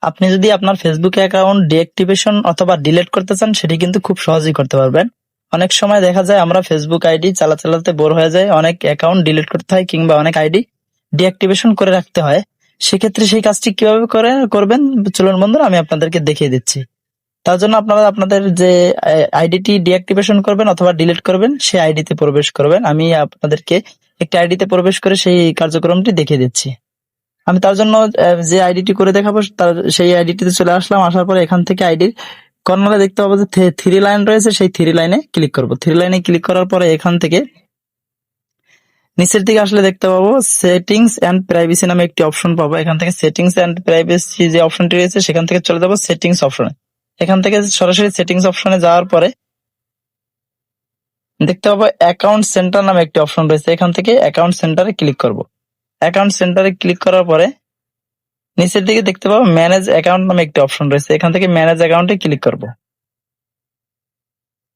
আপনি যদি আপনার ফেসবুক অ্যাকাউন্ট ডিঅ্যাক্টিভেশন অথবা ডিলিট করতে চান, সেটি কিন্তু খুব সহজেই করতে পারবেন। অনেক সময় দেখা যায় আমরা ফেসবুক আইডি চালাতে বোর হয়ে যায়, অনেক অ্যাকাউন্ট ডিলিট করতে হয় কিংবা অনেক আইডি ডিঅ্যাক্টিভেশন করে রাখতে হয়। সেক্ষেত্রে সেই কাজটি কিভাবে করবেন, চলুন বন্ধুরা আমি আপনাদেরকে দেখিয়ে দিচ্ছি। তার জন্য আপনারা আপনাদের যে আইডিটি ডিঅ্যাক্টিভেশন করবেন অথবা ডিলিট করবেন সেই আইডিতে প্রবেশ করবেন। আমি আপনাদেরকে একটি আইডিতে প্রবেশ করে সেই কার্যক্রমটি দেখিয়ে দিচ্ছি। আমি তার জন্য যে আইডিটি করে দেখাবো তার সেই আইডিটিতে চলে আসলাম। আসার পরে এখান থেকে আইডির কর্নারে দেখতে পাবো যে থ্রি লাইন রয়েছে, সেই থ্রি লাইনে ক্লিক করব। থ্রি লাইনে ক্লিক করার পরে এখান থেকে নিচের দিকে আসলে দেখতে পাবো সেটিংস এন্ড প্রাইভেসি নামে একটি অপশন পাবো। এখান থেকে সেটিংস এন্ড প্রাইভেসি যে অপশনটি রয়েছে সেখান থেকে চলে যাবো সেটিংস অপশনে। এখান থেকে সরাসরি সেটিংস অপশনে যাওয়ার পরে দেখতে পাবো অ্যাকাউন্ট সেন্টার নামে একটি অপশন রয়েছে। এখান থেকে অ্যাকাউন্ট সেন্টারে ক্লিক করব। অ্যাকাউন্ট সেন্টারে ক্লিক করার পরে নিচের দিকে দেখতে পাবো ম্যানেজ অ্যাকাউন্ট নামে একটি অপশন রয়েছে। এখান থেকে ম্যানেজ অ্যাকাউন্টে ক্লিক করব।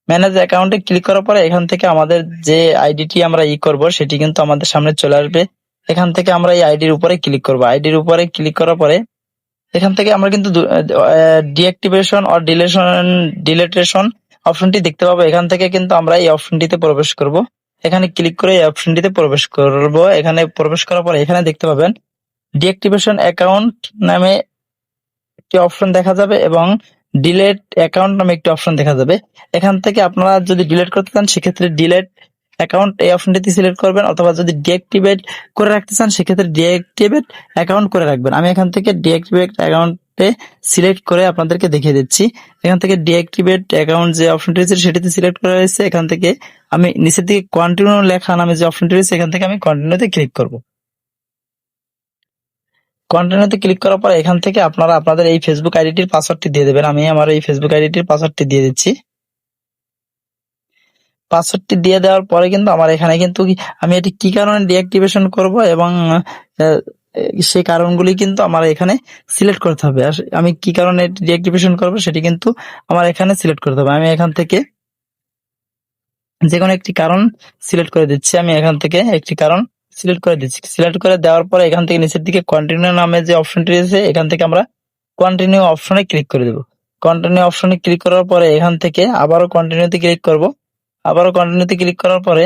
ম্যানেজ অ্যাকাউন্টে ক্লিক করার পরে এখান থেকে আমাদের যে আইডিটি আমরা করব সেটি কিন্তু আমাদের সামনে চলে আসবে। এখান থেকে আমরা এই আইডির উপরে ক্লিক করব। আইডির উপরে ক্লিক করার পরে এখান থেকে আমরা কিন্তু ডিঅ্যাক্টিভেশন অর ডিলিটেশন অপশনটি দেখতে পাবো। এখান থেকে কিন্তু আমরা এই অপশনটিতে প্রবেশ করব। এখানে ক্লিক করে এই অপশনটিতে প্রবেশ করব। এখানে প্রবেশ করার পরে এখানে দেখতে পাবেন ডিঅ্যাক্টিভেশন অ্যাকাউন্ট নামে একটি অপশন দেখা যাবে এবং ডিলেট অ্যাকাউন্ট নামে একটি অপশন দেখা যাবে। এখান থেকে আপনারা যদি ডিলিট করতে চান সেক্ষেত্রে ডিলেট অ্যাকাউন্ট এই অপশনটিতে সিলেক্ট করবেন, অথবা যদি ডিঅ্যাক্টিভেট করে রাখতে চান সেক্ষেত্রে ডিঅ্যাক্টিভেট অ্যাকাউন্ট করে রাখবেন। আমি এখান থেকে ডিঅ্যাক্টিভেট অ্যাকাউন্টে সিলেক্ট করে আপনাদেরকে দেখিয়ে দিচ্ছি। এখান থেকে ডিঅ্যাক্টিভেট অ্যাকাউন্ট যে অপশনটি রয়েছে সেটিতে সিলেক্ট করা রয়েছে। এখান থেকে আমি নিচের দিকে কন্টিনিউ লেখা নামে যে অপশনটি রয়েছে এখান থেকে আমি কন্টিনিউতে ক্লিক করব। কন্টিনিউতে ক্লিক করার পর এখান থেকে আপনারা আপনাদের এই ফেসবুক আইডিটির পাসওয়ার্ডটি দিয়ে দেবেন। আমি আমার এই ফেসবুক আইডিটির পাসওয়ার্ডটি দিয়ে দিচ্ছি। পাসওয়ার্ডটি দিয়ে দেওয়ার পরে কিন্তু আমার এখানে কিন্তু আমি এটি কি কারণে ডিঅ্যাক্টিভেশন করব এবং সেই কারণগুলি কিন্তু আমার এখানে সিলেক্ট করতে হবে। আর আমি কি কারণে ডিঅ্যাক্টিভেশন করব সেটি কিন্তু আমার এখানে সিলেক্ট করতে হবে। আমি এখান থেকে যে কোনো একটি কারণ সিলেক্ট করে দিচ্ছি। আমি এখান থেকে একটি কারণ সিলেক্ট করে দিচ্ছি। সিলেক্ট করে দেওয়ার পরে এখান থেকে নিচের দিকে কন্টিনিউ নামে যে অপশনটি রয়েছে এখান থেকে আমরা কন্টিনিউ অপশনে ক্লিক করে দেব। কন্টিনিউ অপশনে ক্লিক করার পরে এখান থেকে আবারও কন্টিনিউতে ক্লিক করব। আবারও কন্টিনিউতে ক্লিক করার পরে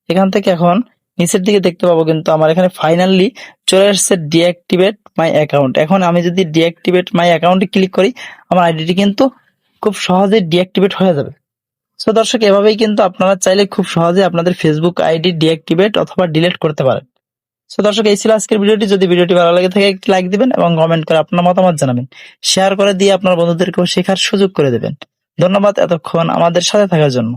এখান থেকে এখন নিচের দিকে দেখতে পাবো কিন্তু আমার এখানে ফাইনালি চলে আসছে ডিঅ্যাক্টিভেট মাই অ্যাকাউন্ট। এখন আমি যদি ডিঅ্যাক্টিভেট মাই অ্যাকাউন্টে ক্লিক করি আমার আইডিটি কিন্তু খুব সহজে ডিঅ্যাক্টিভেট হয়ে যাবে। সো দর্শক, এভাবেই কিন্তু আপনারা চাইলে খুব সহজে আপনাদের ফেসবুক আইডি ডিঅ্যাক্টিভেট অথবা ডিলিট করতে পারেন। সো দর্শক, এই ছিল আজকের ভিডিওটি। যদি ভিডিওটি ভালো লাগে থাকে একটি লাইক দিবেন এবং কমেন্ট করে আপনার মতামত জানাবেন। শেয়ার করে দিয়ে আপনার বন্ধুদেরকেও শেখার সুযোগ করে দেবেন। ধন্যবাদ এতক্ষণ আমাদের সাথে থাকার জন্য।